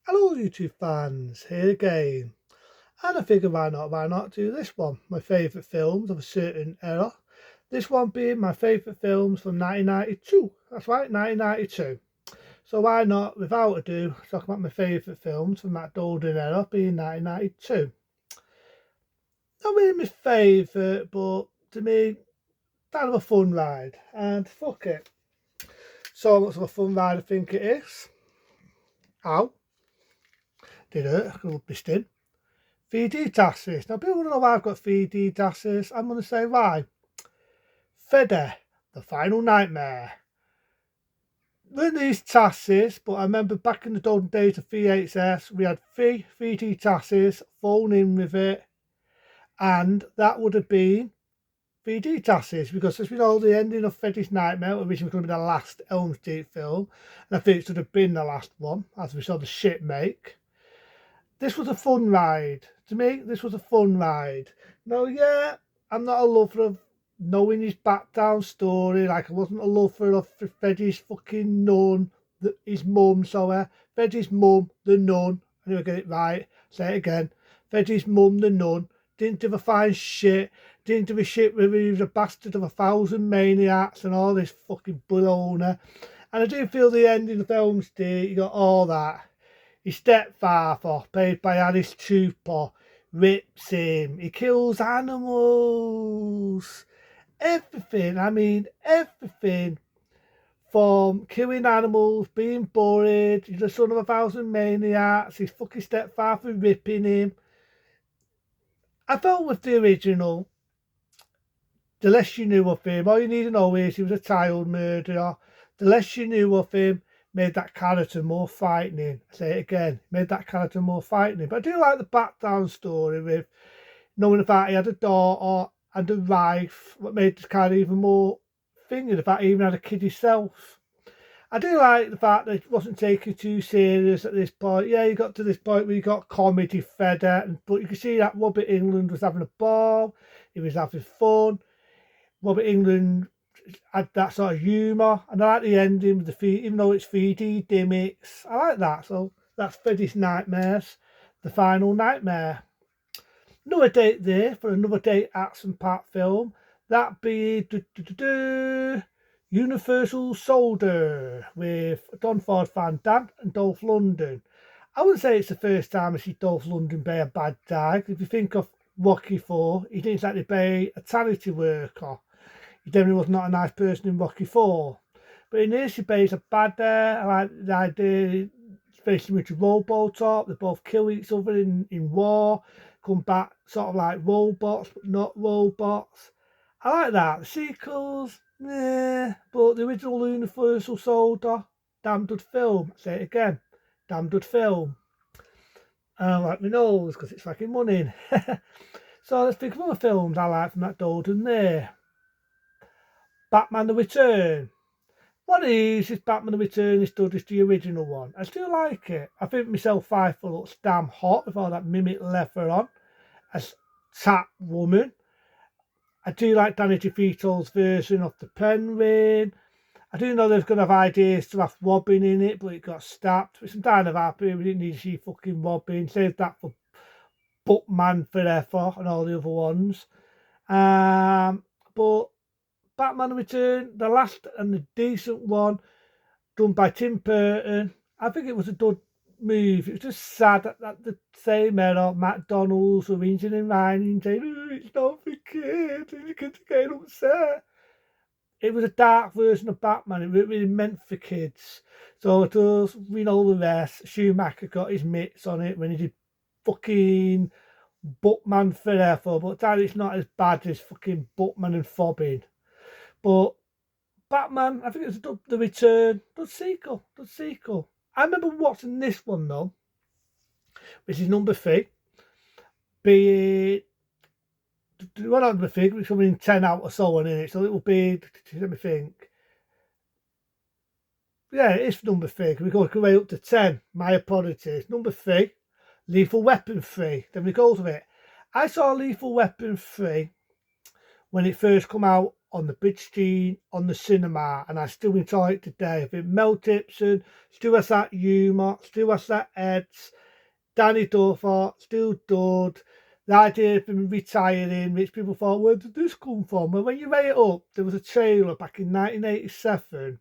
Hello YouTube fans, here again. And I figured why not do this one, my favourite films of a certain era. This one being my favourite films from 1992. That's right, 1992. So why not, without ado, talk about my favourite films from that golden era being 1992. Not really my favourite, but to me, kind of a fun ride. And fuck it. So much of a fun ride I think it is. Ow. Did hurt, a little bit in. 3D tasses. Now, people don't know why I've got 3D tasses. I'm going to say why. Fede, the final nightmare. With these tasses, but I remember back in the golden days of VHS, we had three 3D tasses thrown in with it, and that would have been 3D tasses, because as we know, the ending of Freddy's Nightmare originally was going to be the last Elm Street film, and I think it should have been the last one, as we saw the shit make. This was a fun ride. To me, this was a fun ride. Now, yeah, I'm not a lover of knowing his background story. Like, I wasn't a lover of Freddy's fucking nun, his mum, sorry. Freddy's mum, the nun. I knew I get it right. Say it again. Freddy's mum, the nun. Didn't give a fine shit. Didn't give a shit whether he was a bastard of 1,000 maniacs and all this fucking baloney. And I do feel the ending of Elm Street, you got all that. His stepfather, played by Alice Cooper, rips him. He kills animals. Everything, I mean, everything. From killing animals, being buried, he's the son of 1,000 maniacs, his fucking stepfather ripping him. I felt with the original, the less you knew of him, all you need to know is he was a child murderer. The less you knew of him, made that character more frightening. I say it again, made that character more frightening. But I do like the background story with knowing the fact he had a daughter and a wife, what made the character even more thingy, the fact he even had a kid himself. I do like the fact that it wasn't taken too serious at this point. Yeah, you got to this point where you got comedy fed out, but you can see that Robert Englund was having a ball, he was having fun. Robert Englund had that sort of humour, and I like the ending with the even though it's 3D gimmicks. I like that. So that's Freddy's Nightmares, the final nightmare. Another date there for another date action-packed film. That be Universal Soldier with Don Ford Van Damme and Dolph Lundgren. I wouldn't say it's the first time I see Dolph Lundgren be a bad guy. If you think of Rocky 4, he didn't exactly be a charity worker. He definitely was not a nice person in Rocky 4. But in this, he plays a bad guy. I like the idea, especially with Robotop. They both kill each other in war, come back sort of like robots, but not robots. I like that. The sequels, but the original Universal Soldier, damn good film. I say it again, damn good film. I don't like my nose because it's fucking money. So let's think of other films I like from that golden there. Batman the Return. What is Batman the Return is still just the original one. I still like it. I think myself Pfeiffer looks damn hot with all that mimic leather on as Catwoman. I do like Danny DeVito's version of the Penguin. I do know there's going to have ideas to have Robin in it, but it got stopped. Which I'm kind of happy. We didn't need to see fucking Robin. Save that for Batman Forever and all the other ones. But Batman Return, the last and the decent one, done by Tim Burton. I think it was a good move. It was just sad that the same era, McDonald's were whinging and whining, saying, oh, it's not for kids, and you kids are getting upset. It was a dark version of Batman. It was really meant for kids. So it was, we know the rest. Schumacher got his mitts on it when he did fucking Batman Forever, but that is not as bad as fucking Batman and Fobbing. But Batman, I think it was the Return, the sequel. I remember watching this one though, which is number 3. Be it, well, not number 3, it's coming in 10 out or so on in it, so it will be, let me think. Yeah, it's number 3, we go way up to 10, my apologies. Number 3, Lethal Weapon 3, then we go to it. I saw Lethal Weapon 3 when it first come out on the big screen, on the cinema, and I still enjoy it today. I think Mel Gibson still has that humour, still has that edge. Danny Dover still dud. The idea of him retiring, which people thought, where did this come from? Well, when you weigh it up, there was a trailer back in 1987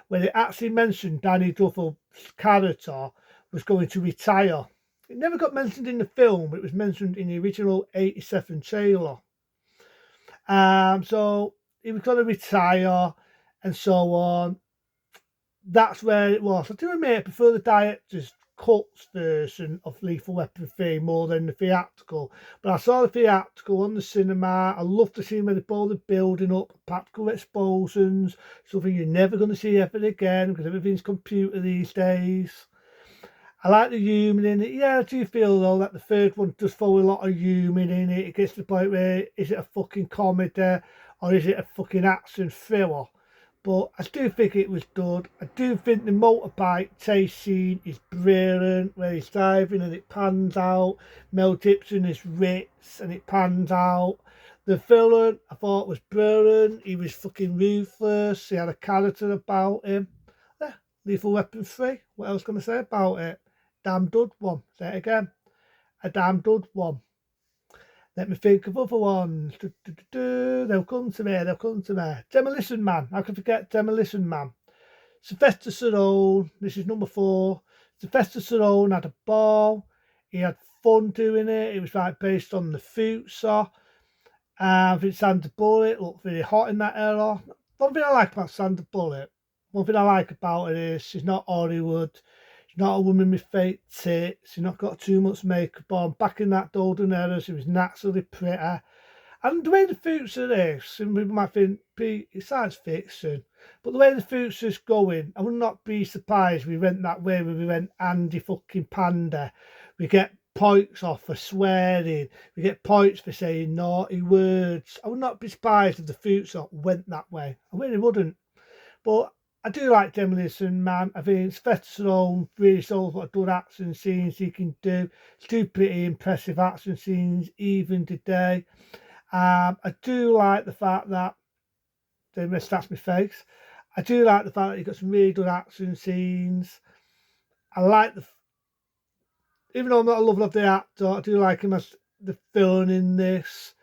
where it actually mentioned Danny Glover's character was going to retire. It never got mentioned in the film, but it was mentioned in the original 87 trailer. So he was going to retire and so on. That's where it was. I do admit I prefer the director's cuts version of Lethal Weapon 3 more than the theatrical. But I saw the theatrical on the cinema. I love to see where they all the building up, practical explosions, something you're never going to see ever again because everything's computer these days. I like the humour in it. Yeah, I do feel though that the third one does throw a lot of humour in it. It gets to the point where is it a fucking comedy or is it a fucking action thriller? But I do think it was good. I do think the motorbike chase scene is brilliant, where he's driving and it pans out. Mel Gibson is Ritz and it pans out. The villain I thought was brilliant. He was fucking ruthless. He had a character about him. Yeah, Lethal Weapon 3. What else can I say about it? Damn dud one. Say it again. A damn dud one. Let me think of other ones. They'll come to me. Demolition Man. How could I forget Demolition Man? Sylvester Stallone. This is number 4. Sylvester Stallone had a ball. He had fun doing it. It was like based on the future. And Sandra Bullock looked really hot in that era. One thing I like about Sandra Bullock, one thing I like about it is she's not Hollywood. She's not a woman with fake tits. She's not got too much makeup on. Back in that golden era, she was naturally pretty. And the way the future is, some people might think it's science fiction, but the way the future's going, I would not be surprised we went that way when we went Andy fucking Panda. We get points off for swearing. We get points for saying naughty words. I would not be surprised if the future went that way. I really wouldn't. But I do like Demolition Man. I think Sylvester Stallone really shows what good action scenes he can do. It's two pretty impressive action scenes even today. I do like the fact that, that's my face. I do like the fact that you've got some really good action scenes. I like even though I'm not a lover of the actor, I do like him as the villain in this.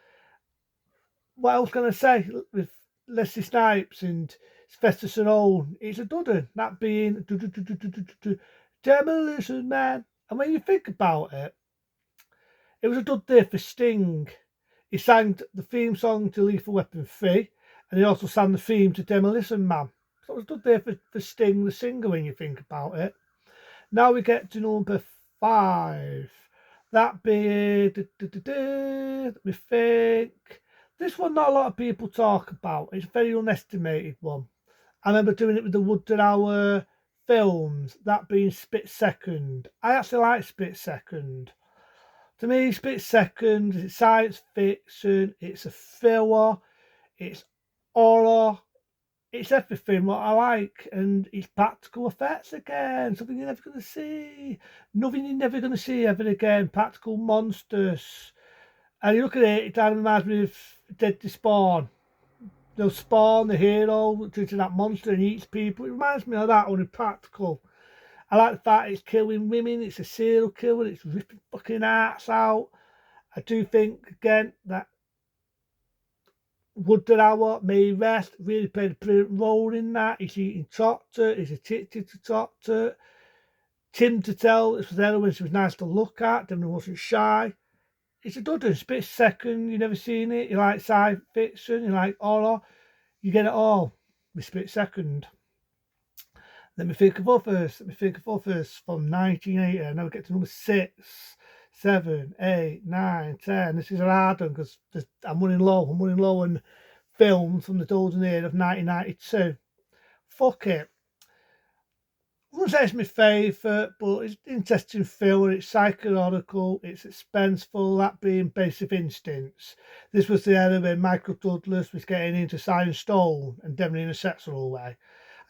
What else can I say? With Leslie Snipes and Sylvester Stallone, it's a dudden. That being Demolition Man. And when you think about it, it was a dud day for Sting. He sang the theme song to Lethal Weapon 3, and he also sang the theme to Demolition Man. So it was a good day for Sting, the singer, when you think about it. Now we get to number 5. That being, let me think. This one not a lot of people talk about. It's a very unestimated one. I remember doing it with the Woodard Hour films, that being Split Second. I actually like Split Second. To me, Split Second, it's science fiction, it's a thriller, it's horror, it's everything what I like, and it's practical effects again, something you're never going to see, nothing you're never going to see ever again, practical monsters. And you look at it, it kind of reminds me of Deadly Spawn. They'll Spawn, the hero, to that monster and eats people. It reminds me of that, only practical. I like the fact it's killing women, it's a serial killer, it's ripping fucking hearts out. I do think, again, that Woodard Hour, May Rest, really played a brilliant role in that. He's eating Doctor, he's addicted to Doctor. Tim to tell, this was there when she was nice to look at, then wasn't shy. It's a dud, Split Second, you've never seen it, you like science fiction, you like horror, you get it all with Split Second. Let me think of others from 1980. Now we get to number 6, 7, 8, 9, 10. This is a hard one because I'm running low on films from the golden era of 1992. Fuck it. I wouldn't say it's my favourite, but it's an interesting film. It's psychological, it's suspenseful, that being Basic Instincts. This was the era when Michael Douglas was getting into Sharon Stone and definitely in a sexual way.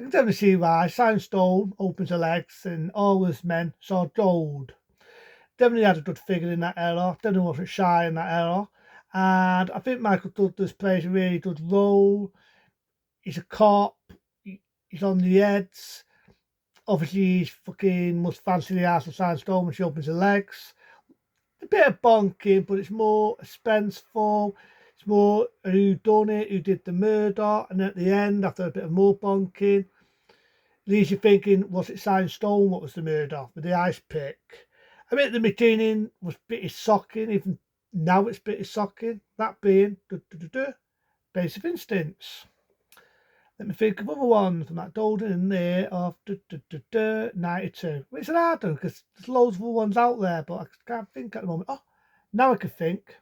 I can definitely see why. Sharon Stone opens her legs and all those men saw gold. Definitely had a good figure in that era. Definitely wasn't shy in that era. And I think Michael Douglas plays a really good role. he's a cop, he's on the heads. Obviously, he's fucking must fancy the ass of Sandstone when she opens her legs. A bit of bonking, but it's more suspenseful. It's more who done it, who did the murder, and at the end, after a bit of more bonking, leaves you thinking, was it Sandstone? What was the murder with the ice pick? I mean, the beginning was pretty shocking. Even now, it's pretty shocking. That being Basic Instincts. Let me think of other ones from that Golden in there of 92. It's an hard one because there's loads of other ones out there, but I can't think at the moment. Oh, now I can think.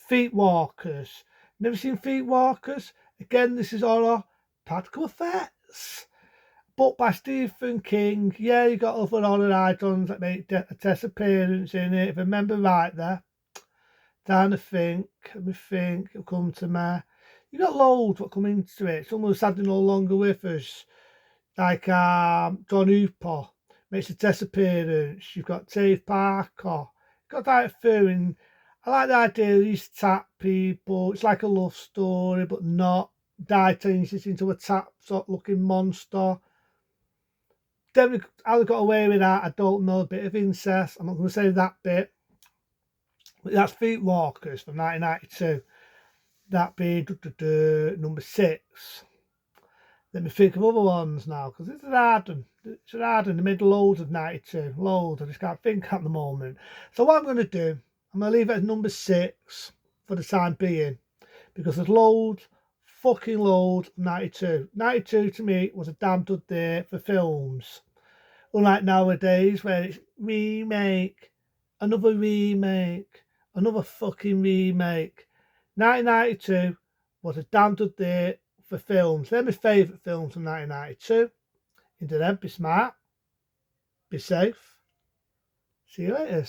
Feet Walkers. Never seen Feet Walkers? Again, this is horror. Practical effects. Book by Stephen King. Yeah, you got other horror icons that make a test appearance in it. If I remember right there. Let me think. It'll come to me. You got loads what come into it. Some are sadly no longer with us. Like John Hooper makes a test appearance. You've got Dave Parker. Got that feeling. I like the idea of these tap people. It's like a love story, but not. Die changes into a tap sort looking monster. Definitely how they got away with that, I don't know. A bit of incest. I'm not going to say that bit. But that's Feet Walkers from 1992. That being number 6. Let me think of other ones now, because it's a hard one. It's a hard one in the middle loads of 92. Loads. I just can't think at the moment. So what I'm going to do, I'm going to leave it at number 6 for the time being, because there's loads, fucking loads of 92. 92 to me was a damn good day for films. Unlike nowadays where it's remake, another fucking remake. 1992 was a damn good day for films. They're my favourite films from 1992. Into them, be smart, be safe. See you later.